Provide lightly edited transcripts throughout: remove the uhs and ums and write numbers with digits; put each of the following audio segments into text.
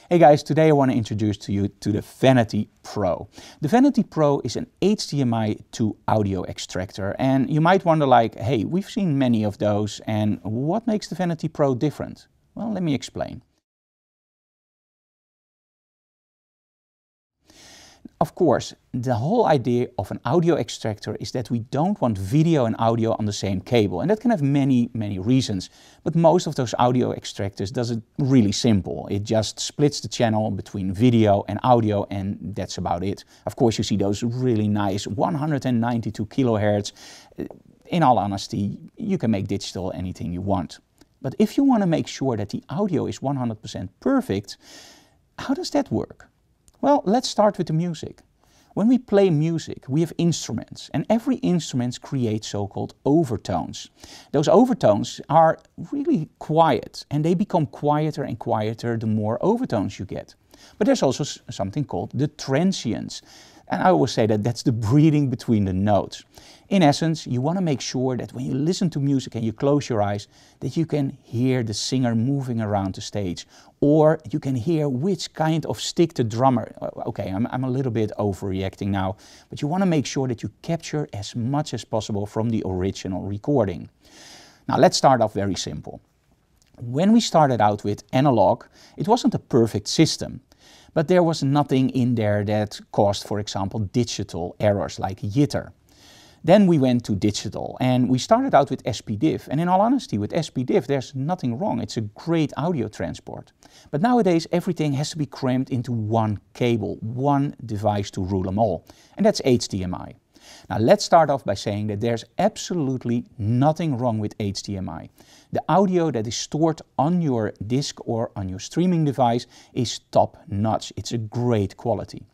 Hey guys, today I want to introduce to you to the Vanity Pro. The Vanity Pro is an HDMI to audio extractor, and you might wonder like, hey, we've seen many of those, and what makes the Vanity Pro different? Well, let me explain. Of course, the whole idea of an audio extractor is that we don't want video and audio on the same cable, and that can have many reasons. But most of those audio extractors does it really simple. It just splits the channel between video and audio, and that's about it. Of course, you see those really nice 192 kilohertz. In all honesty, you can make digital anything you want. But if you want to make sure that the audio is 100% perfect, how does that work? Well, let's start with the music. When we play music, we have instruments, and every instrument creates so-called overtones. Those overtones are really quiet, and they become quieter and quieter the more overtones you get. But there's also something called the transients. And I always say that that's the breathing between the notes. In essence, you want to make sure that when you listen to music and you close your eyes, that you can hear the singer moving around the stage. Or you can hear which kind of stick the drummer. Okay, I'm a little bit overreacting now, but you want to make sure that you capture as much as possible from the original recording. Now let's start off very simple. When we started out with analog, it wasn't a perfect system. But there was nothing in there that caused, for example, digital errors like jitter. Then we went to digital, and we started out with SPDIF. And in all honesty, with SPDIF, there's nothing wrong. It's a great audio transport. But nowadays, everything has to be crammed into one cable, one device to rule them all. And that's HDMI. Now let's start off by saying that there's absolutely nothing wrong with HDMI. The audio that is stored on your disk or on your streaming device is top notch. It's a great quality.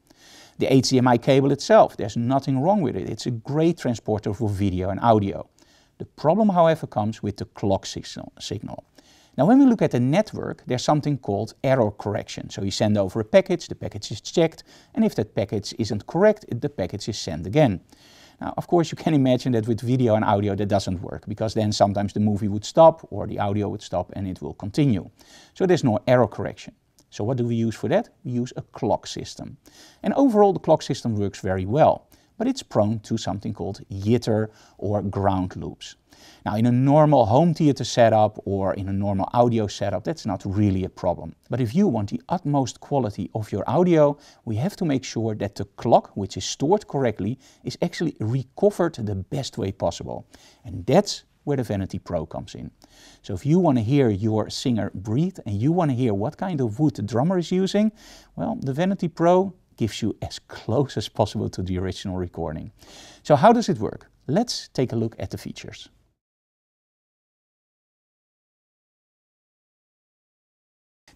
The HDMI cable itself, there's nothing wrong with it. It's a great transporter for video and audio. The problem, however, comes with the clock signal. Now when we look at the network, there's something called error correction. So you send over a package, the package is checked, and if that package isn't correct, the package is sent again. Now, of course, you can imagine that with video and audio that doesn't work, because then sometimes the movie would stop or the audio would stop and it will continue. So there's no error correction. So what do we use for that? We use a clock system. And overall the clock system works very well, but it's prone to something called jitter or ground loops. Now in a normal home theater setup or in a normal audio setup, that's not really a problem. But if you want the utmost quality of your audio, we have to make sure that the clock, which is stored correctly, is actually recovered the best way possible. And that's where the Vanity Pro comes in. So if you want to hear your singer breathe and you want to hear what kind of wood the drummer is using, well, the Vanity Pro gives you as close as possible to the original recording. So how does it work? Let's take a look at the features.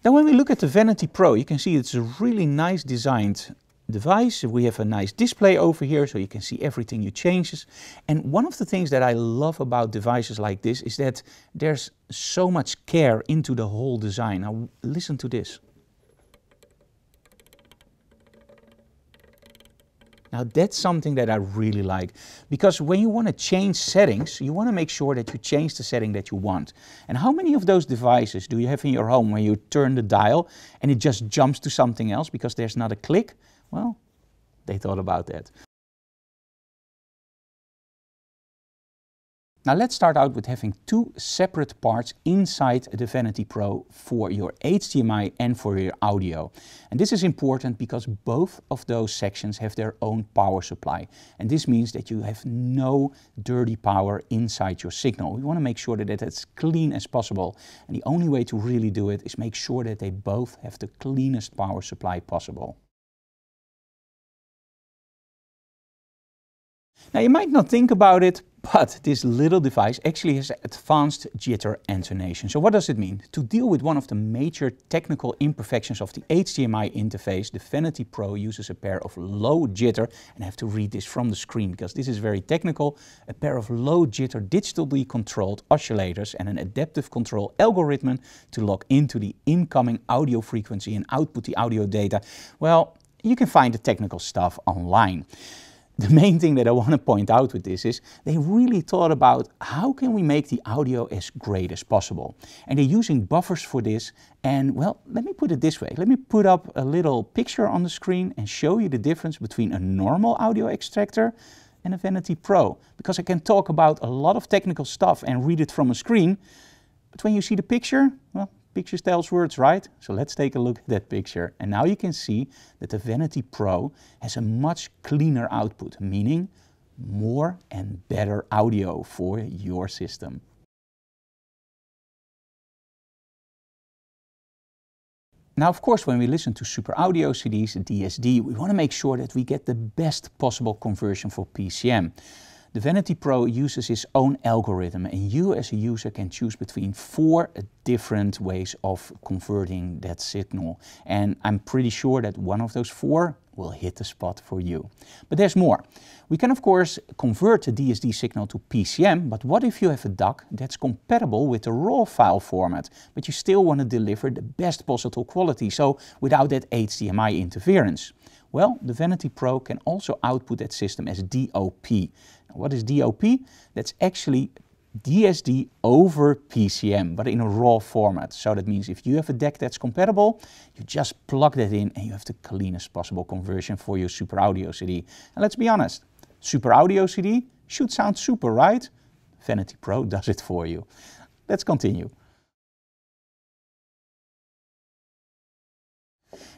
Now when we look at the Vanity Pro, you can see it's a really nice designed device. We have a nice display over here, so you can see everything you changes. And one of the things that I love about devices like this is that there's so much care into the whole design. Now listen to this. Now that's something that I really like, because when you want to change settings, you want to make sure that you change the setting that you want. And how many of those devices do you have in your home where you turn the dial and it just jumps to something else because there's not a click? Well, they thought about that. Now let's start out with having two separate parts inside the Vanity Pro for your HDMI and for your audio. And this is important because both of those sections have their own power supply. And this means that you have no dirty power inside your signal. We want to make sure that it's as clean as possible. And the only way to really do it is make sure that they both have the cleanest power supply possible. Now you might not think about it, but this little device actually has advanced jitter attenuation. So what does it mean? To deal with one of the major technical imperfections of the HDMI interface, the Vanity Pro uses a pair of low jitter, and I have to read this from the screen because this is very technical, a pair of low jitter digitally controlled oscillators and an adaptive control algorithm to lock into the incoming audio frequency and output the audio data. Well, you can find the technical stuff online. the main thing that I want to point out with this is they really thought about how can we make the audio as great as possible. And they're using buffers for this. And well, let me put it this way. Let me put up a little picture on the screen and show you the difference between a normal audio extractor and a Vanity Pro. Because I can talk about a lot of technical stuff and read it from a screen. But when you see the picture, well, pictures tells words, right? So let's take a look at that picture. And now you can see that the Vanity Pro has a much cleaner output, meaning more and better audio for your system. Now, of course, when we listen to Super Audio CDs, DSD, we want to make sure that we get the best possible conversion for PCM. The Vanity Pro uses its own algorithm, and you as a user can choose between 4 different ways of converting that signal. And I'm pretty sure that one of those 4 will hit the spot for you. But there's more. We can of course convert the DSD signal to PCM, but what if you have a DAC that's compatible with the RAW file format, but you still want to deliver the best possible quality, so without that HDMI interference? Well, the Vanity Pro can also output that system as DOP. Now, what is DOP? That's actually DSD over PCM, but in a RAW format. So that means if you have a DAC that's compatible, you just plug that in and you have the cleanest possible conversion for your Super Audio CD. And let's be honest, Super Audio CD should sound super, right? Vanity Pro does it for you. Let's continue.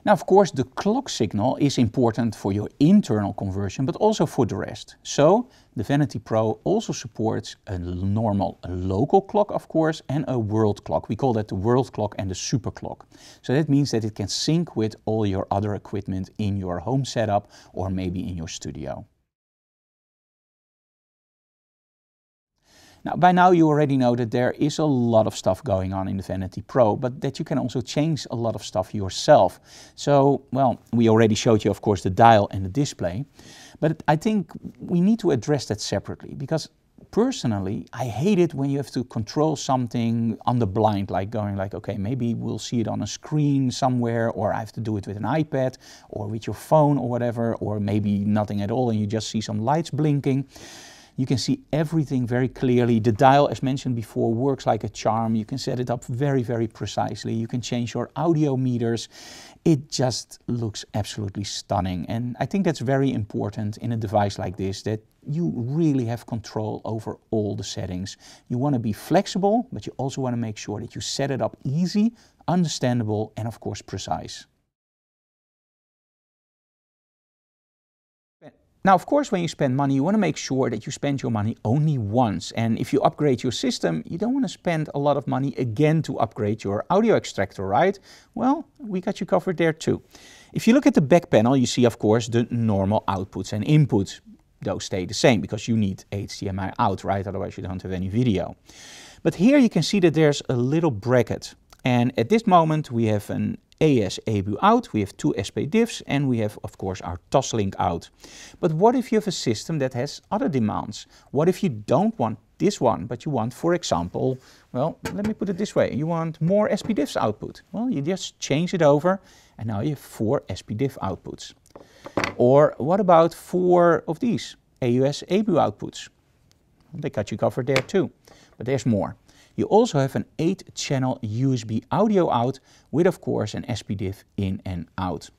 Now, of course, the clock signal is important for your internal conversion, but also for the rest. So, the Vanity Pro also supports a local clock, of course, and a world clock. We call that the world clock and the super clock. So that means that it can sync with all your other equipment in your home setup or maybe in your studio. Now, by now you already know that there is a lot of stuff going on in the Vanity Pro, but that you can also change a lot of stuff yourself. So, well, we already showed you, of course, the dial and the display, but I think we need to address that separately, because personally, I hate it when you have to control something on the blind, like going like, okay, maybe we'll see it on a screen somewhere, or I have to do it with an iPad or with your phone or whatever, or maybe nothing at all and you just see some lights blinking. You can see everything very clearly. The dial, as mentioned before, works like a charm. You can set it up very, very precisely. You can change your audio meters. It just looks absolutely stunning. And I think that's very important in a device like this, that you really have control over all the settings. You want to be flexible, but you also want to make sure that you set it up easy, understandable, and of course precise. Now, of course, when you spend money, you want to make sure that you spend your money only once. And if you upgrade your system, you don't want to spend a lot of money again to upgrade your audio extractor, right? Well, we got you covered there too. If you look at the back panel, you see, of course, the normal outputs and inputs. Those stay the same because you need HDMI out, right? Otherwise, you don't have any video. But here you can see that there's a little bracket. And at this moment, we have an AS-ABU out, we have 2 SPDIFs, and we have, of course, our Toslink out. But what if you have a system that has other demands? What if you don't want this one, but you want, for example, well, let me put it this way, you want more SPDIFs output? Well, you just change it over, and now you have 4 SPDIF outputs. Or what about 4 of these AUS-ABU outputs? They got you covered there too, but there's more. You also have an 8-channel USB audio out with, of course, an SPDIF in and out.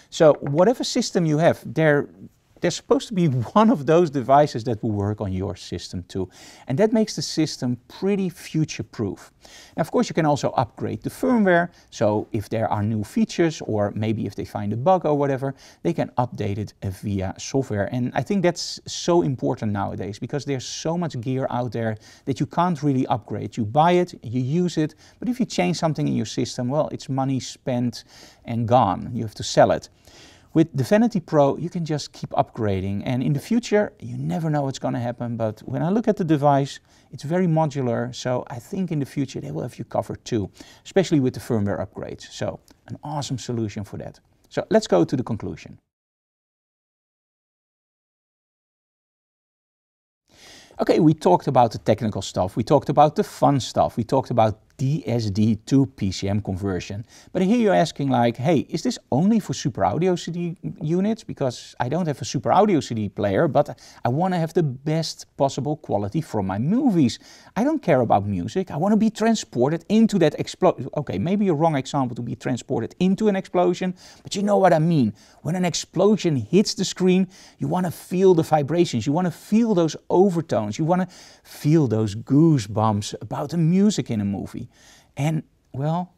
So whatever system you have, there's supposed to be one of those devices that will work on your system too. And that makes the system pretty future-proof. Now, of course, you can also upgrade the firmware. So if there are new features, or maybe if they find a bug or whatever, they can update it via software. And I think that's so important nowadays, because there's so much gear out there that you can't really upgrade. You buy it, you use it, but if you change something in your system, well, it's money spent and gone. You have to sell it. With the Vanity Pro, you can just keep upgrading, and in the future, you never know what's going to happen, but when I look at the device, it's very modular, so I think in the future they will have you covered too, especially with the firmware upgrades. So, an awesome solution for that. So, let's go to the conclusion. Okay, we talked about the technical stuff, we talked about the fun stuff, we talked about DSD to PCM conversion. But here you're asking like, hey, is this only for Super Audio CD units? Because I don't have a Super Audio CD player, but I want to have the best possible quality from my movies. I don't care about music. I want to be transported into that explosion. Okay, maybe a wrong example to be transported into an explosion, but you know what I mean. When an explosion hits the screen, you want to feel the vibrations. You want to feel those overtones. You want to feel those goosebumps about the music in a movie. And, well,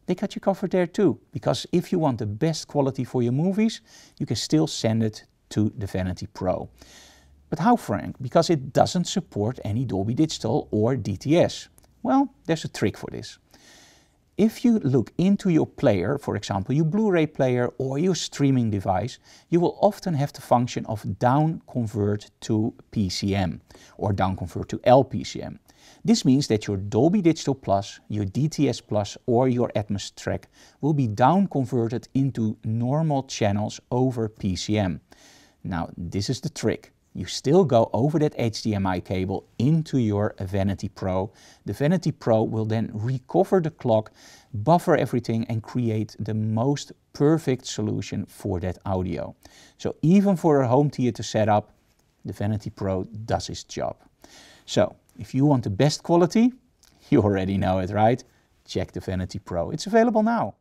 they got you covered there too. Because if you want the best quality for your movies, you can still send it to the Vanity Pro. But how, Frank? Because it doesn't support any Dolby Digital or DTS. Well, there's a trick for this. If you look into your player, for example, your Blu-ray player or your streaming device, you will often have the function of down convert to PCM or down convert to LPCM. This means that your Dolby Digital Plus, your DTS Plus or your Atmos track will be down converted into normal channels over PCM. Now, this is the trick. You still go over that HDMI cable into your Vanity Pro. The Vanity Pro will then recover the clock, buffer everything and create the most perfect solution for that audio. So even for a home theater setup, the Vanity Pro does its job. So if you want the best quality, you already know it, right? Check the Vanity Pro. It's available now.